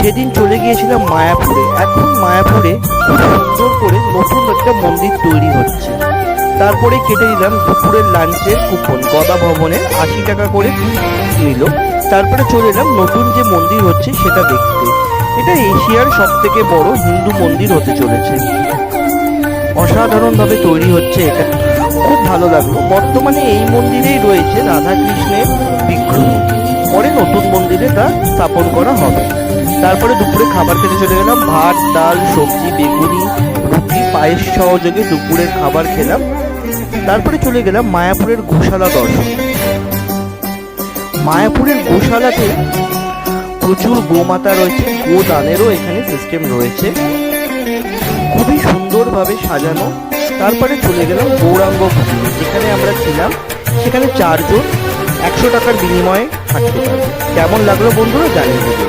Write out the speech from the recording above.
সেদিন চলে গিয়েছিলাম মায়াপুরে। এখন মায়াপুরে খুব সুন্দর করে নতুন একটা মন্দির তৈরি হচ্ছে। তারপরে কেটে দিলাম দুপুরের লাঞ্চের কুপন। গদা ভবনে 80 টাকা করে নিল। তারপরে চলে এলাম নতুন যে মন্দির হচ্ছে সেটা দেখতে। এটা এশিয়ার সব থেকে বড় হিন্দু মন্দির হতে চলেছে। অসাধারণভাবে তৈরি হচ্ছে এটা, খুব ভালো লাগলো। বর্তমানে এই মন্দিরেই রয়েছে রাধা কৃষ্ণের বিগ্রহ, পরে নতুন মন্দিরে তা স্থাপন করা হবে। তারপরে দুপুরে খাবার খেতে চলে গেলাম। ভাত, ডাল, সবজি, বেগুনি, রুটি, পায়েস সহযোগে দুপুরের খাবার খেলাম। তারপরে চলে গেলাম মায়াপুরের গোশালা দর্শন। মায়াপুরের গোশালাতে প্রচুর গোমাতা রয়েছে, গোদানেরও এখানে সিস্টেম রয়েছে, খুবই সুন্দরভাবে সাজানো। তারপরে চলে গেলাম গৌরাঙ্গ কুটিরে, যেখানে আমরা ছিলাম। সেখানে 4 জন 100 টাকার বিনিময়ে থাকতে পারবে। কেমন লাগলো বন্ধুরা জানিয়ে দেবে।